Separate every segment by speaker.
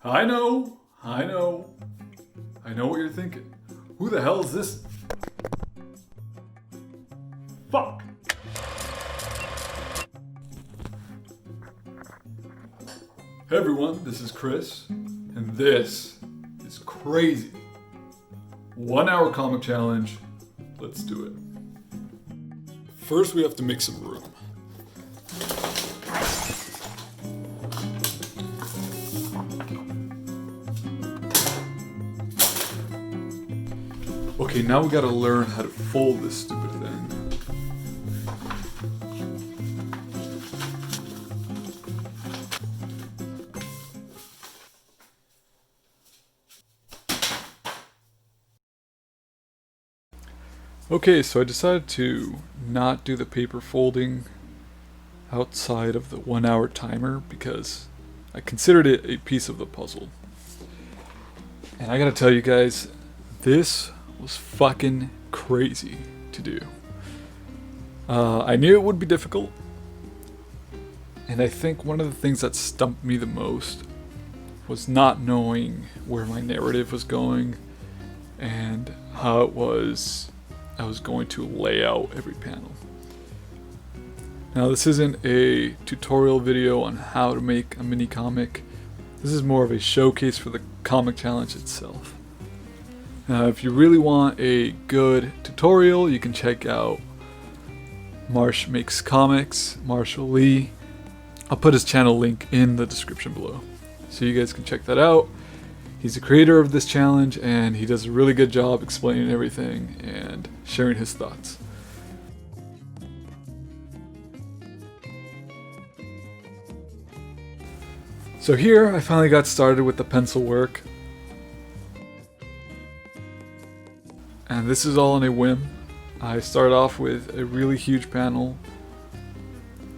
Speaker 1: I know what you're thinking. Who the hell is this? Fuck! Hey everyone, this is Chris, and this is crazy. 1 hour comic challenge, let's do it. First we have to make some room. Okay, now we gotta learn how to fold this stupid thing. Okay, so I decided to not do the paper folding outside of the 1 hour timer because I considered it a piece of the puzzle. And I gotta tell you guys, this was fucking crazy to do. I knew it would be difficult, and I think one of the things that stumped me the most was not knowing where my narrative was going and how I was going to lay out every panel. Now this isn't a tutorial video on how to make a mini comic. This is more of a showcase for the comic challenge itself. Now if you really want a good tutorial, you can check out Marsh Makes Comics, Marshall Lee. I'll put his channel link in the description below, so you guys can check that out. He's the creator of this challenge, and he does a really good job explaining everything and sharing his thoughts. So here, I finally got started with the pencil work. And this is all on a whim. I started off with a really huge panel.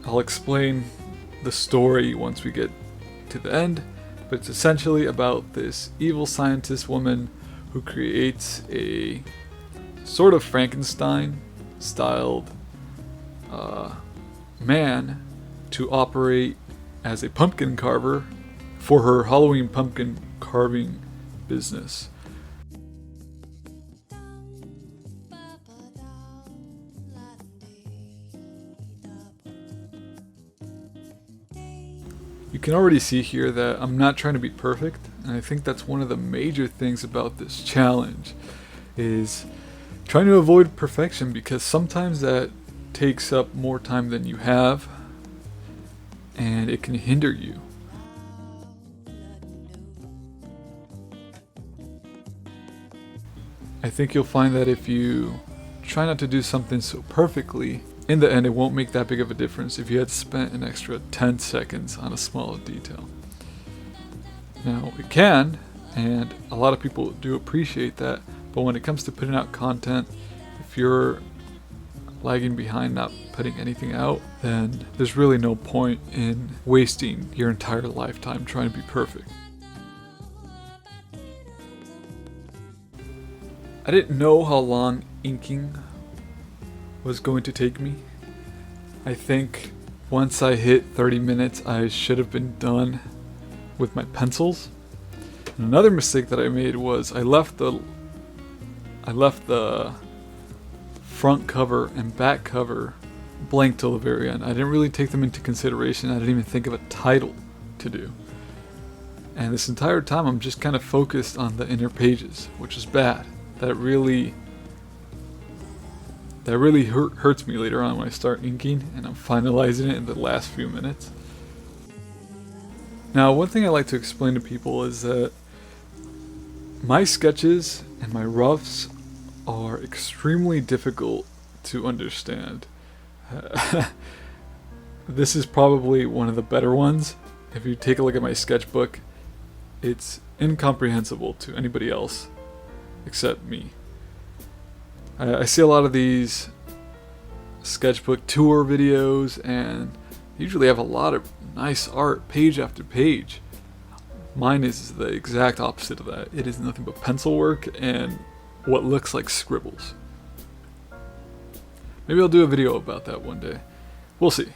Speaker 1: I'll explain the story once we get to the end. But it's essentially about this evil scientist woman who creates a sort of Frankenstein-styled man to operate as a pumpkin carver for her Halloween pumpkin carving business. You can already see here that I'm not trying to be perfect, and I think that's one of the major things about this challenge is trying to avoid perfection, because sometimes that takes up more time than you have and it can hinder you. I think you'll find that if you try not to do something so perfectly, in the end it won't make that big of a difference if you had spent an extra 10 seconds on a small detail. Now it can, and a lot of people do appreciate that, but when it comes to putting out content, if you're lagging behind not putting anything out, then there's really no point in wasting your entire lifetime trying to be perfect. I didn't know how long inking was going to take me. I think once I hit 30 minutes I should have been done with my pencils. And another mistake that I made was I left the front cover and back cover blank till the very end. I didn't really take them into consideration. I didn't even think of a title to do. And this entire time I'm just kind of focused on the inner pages, which is bad. That really hurts me later on when I start inking and I'm finalizing it in the last few minutes. Now, one thing I like to explain to people is that my sketches and my roughs are extremely difficult to understand. This is probably one of the better ones. If you take a look at my sketchbook, it's incomprehensible to anybody else except me. I see a lot of these sketchbook tour videos and usually have a lot of nice art page after page. Mine is the exact opposite of that. It is nothing but pencil work and what looks like scribbles. Maybe I'll do a video about that one day. We'll see.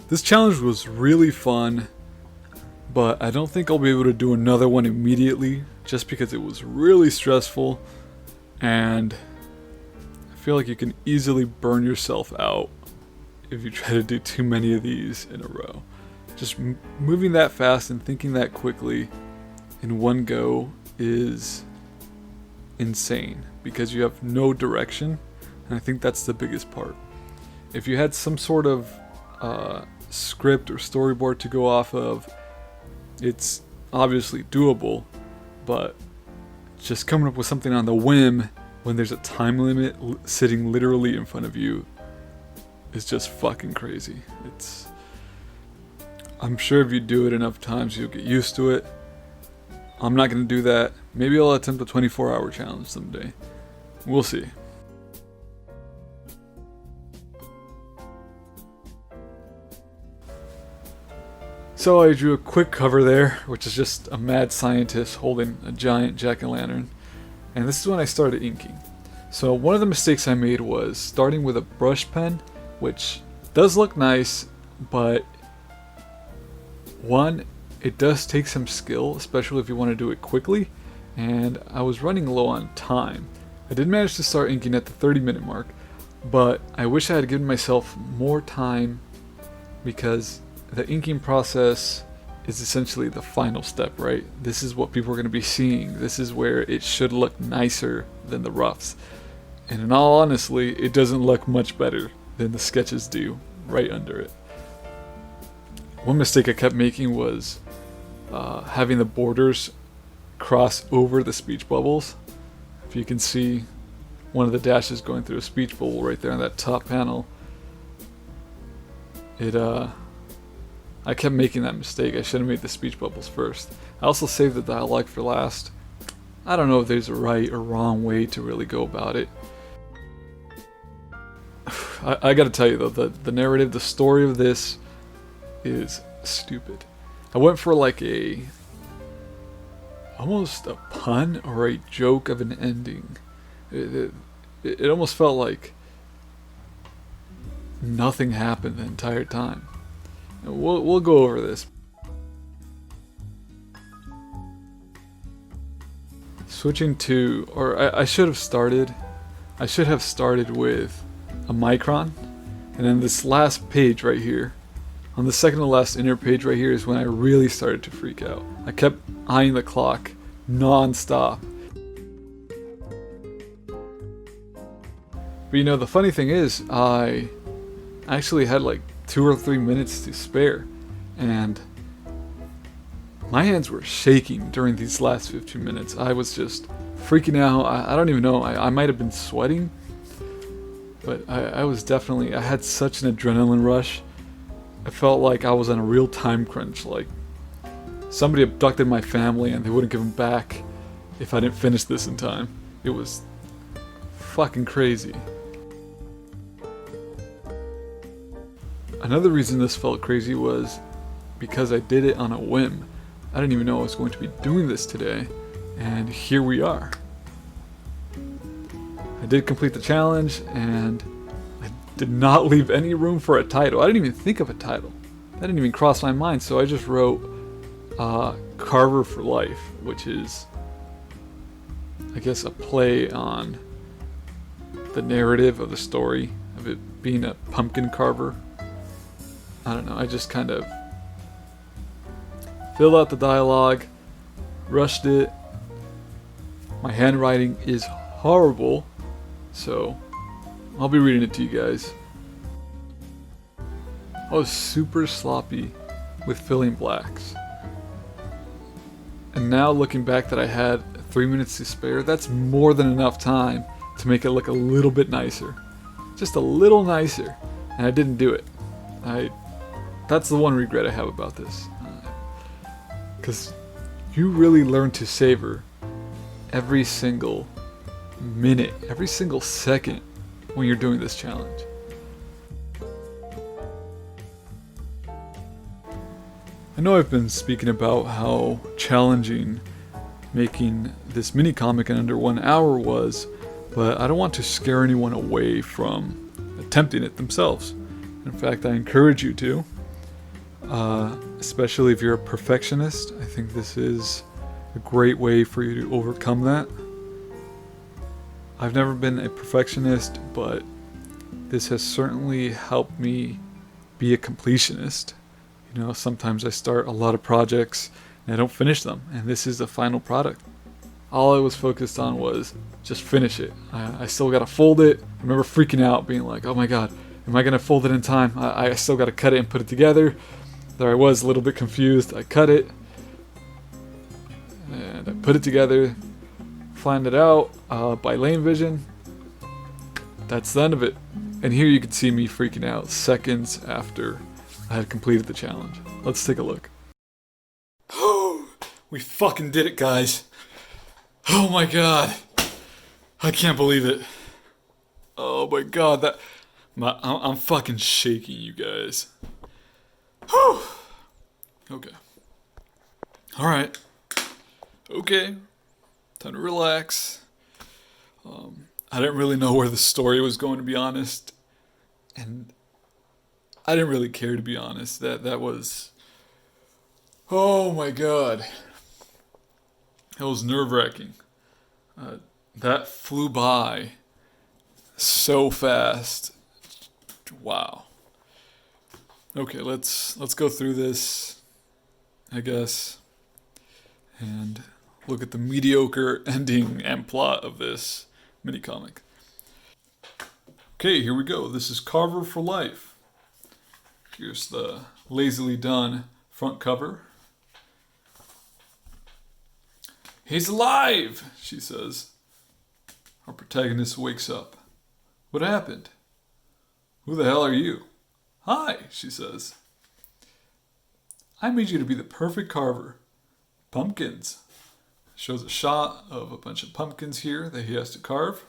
Speaker 1: This challenge was really fun, but I don't think I'll be able to do another one immediately just because it was really stressful, and I feel like you can easily burn yourself out if you try to do too many of these in a row. Just moving that fast and thinking that quickly in one go is insane because you have no direction, and I think that's the biggest part. If you had some sort of script or storyboard to go off of, it's obviously doable, but just coming up with something on the whim when there's a time limit sitting literally in front of you is just fucking crazy. I'm sure if you do it enough times you'll get used to it. I'm not going to do that. Maybe I'll attempt a 24-hour challenge someday. We'll see. So I drew a quick cover there, which is just a mad scientist holding a giant jack-o'-lantern. And this is when I started inking. So one of the mistakes I made was starting with a brush pen, which does look nice, but one, it does take some skill, especially if you want to do it quickly, and I was running low on time. I did manage to start inking at the 30-minute mark, but I wish I had given myself more time because the inking process is essentially the final step, right? This is what people are going to be seeing. This is where it should look nicer than the roughs. And in all honesty, it doesn't look much better than the sketches do right under it. One mistake I kept making was having the borders cross over the speech bubbles. If you can see one of the dashes going through a speech bubble right there on that top panel, I kept making that mistake. I should have made the speech bubbles first. I also saved the dialogue for last. I don't know if there's a right or wrong way to really go about it. I gotta tell you though, the narrative, the story of this is stupid. I went for like almost a pun or a joke of an ending. It almost felt like nothing happened the entire time. We'll go over this. Switching to, or I should have started with a micron, and then this last page right here, on the second to last inner page right here is when I really started to freak out. I kept eyeing the clock non-stop. But you know, the funny thing is, I actually had like 2 or 3 minutes to spare, and my hands were shaking during these last 15 minutes. I was just freaking out. I don't even know. I might have been sweating, but I was definitely, I had such an adrenaline rush. I felt like I was on a real time crunch, like somebody abducted my family and they wouldn't give them back if I didn't finish this in time. It was fucking crazy. Another reason this felt crazy was because I did it on a whim. I didn't even know I was going to be doing this today, and here we are. I did complete the challenge, and I did not leave any room for a title. I didn't even think of a title. That didn't even cross my mind, so I just wrote Carver for Life, which is, I guess, a play on the narrative of the story of it being a pumpkin carver. I don't know, I just kind of filled out the dialogue, rushed it. My handwriting is horrible, so I'll be reading it to you guys. I was super sloppy with filling blacks. And now looking back that I had 3 minutes to spare, that's more than enough time to make it look a little bit nicer. Just a little nicer. And I didn't do it. That's the one regret I have about this. Because you really learn to savor every single minute, every single second when you're doing this challenge. I know I've been speaking about how challenging making this mini comic in under 1 hour was, but I don't want to scare anyone away from attempting it themselves. In fact, I encourage you to. especially if you're a perfectionist. I think this is a great way for you to overcome that. I've never been a perfectionist, but this has certainly helped me be a completionist. You know, sometimes I start a lot of projects and I don't finish them, and this is the final product. All I was focused on was just finish it. I still gotta fold it. I remember freaking out, being like, oh my god, am I gonna fold it in time? I still gotta cut it and put it together. There I was, a little bit confused. I cut it, and I put it together, planned it out by lane vision. That's the end of it. And here you can see me freaking out seconds after I had completed the challenge. Let's take a look. Oh, we fucking did it, guys. Oh my god. I can't believe it. Oh my god, I'm fucking shaking, you guys. Whew. Okay. Alright. Okay. Time to relax. I didn't really know where the story was going, to be honest. And I didn't really care, to be honest. That was... Oh my god. That was nerve-wracking. That flew by so fast. Wow. Okay, let's go through this, I guess, and look at the mediocre ending and plot of this mini comic. Okay, here we go. This is Carver for Life. Here's the lazily done front cover. He's alive, she says. Our protagonist wakes up. What happened? Who the hell are you? Hi, she says. I made you to be the perfect carver. Pumpkins. Shows a shot of a bunch of pumpkins here that he has to carve.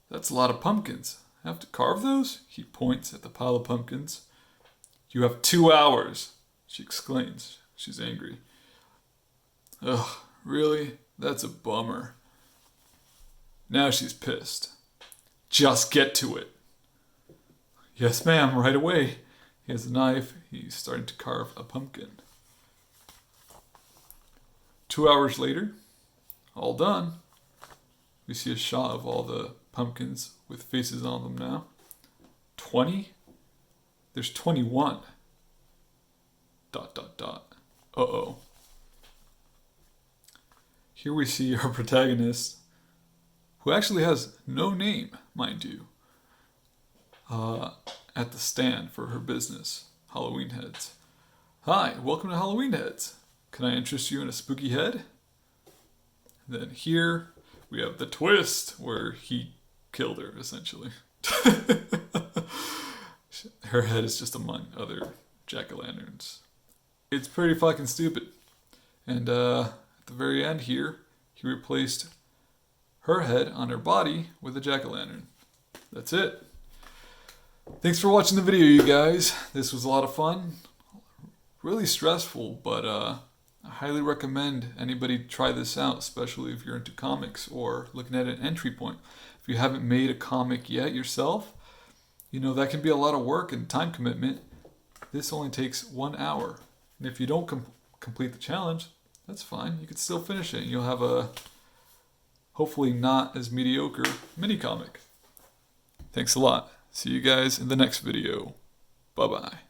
Speaker 1: That's a lot of pumpkins. I have to carve those? He points at the pile of pumpkins. You have 2 hours, she exclaims. She's angry. Ugh, really? That's a bummer. Now she's pissed. Just get to it. Yes, ma'am, right away. He has a knife. He's starting to carve a pumpkin. 2 hours later, all done. We see a shot of all the pumpkins with faces on them now. 20? There's 21. ... Uh-oh. Here we see our protagonist, who actually has no name, mind you, at the stand for her business, Halloween Heads. Hi, welcome to Halloween Heads. Can I interest you in a spooky head? Then here we have the twist where he killed her, essentially. Her head is just among other jack-o'-lanterns. It's pretty fucking stupid. And at the very end here, he replaced her head on her body with a jack-o'-lantern. That's it. Thanks for watching the video, you guys. This was a lot of fun. Really stressful, but I highly recommend anybody try this out, especially if you're into comics or looking at an entry point. If you haven't made a comic yet yourself, you know, that can be a lot of work and time commitment. This only takes 1 hour. And if you don't complete the challenge, that's fine. You can still finish it. You'll have a hopefully not as mediocre mini comic. Thanks a lot. See you guys in the next video. Bye-bye.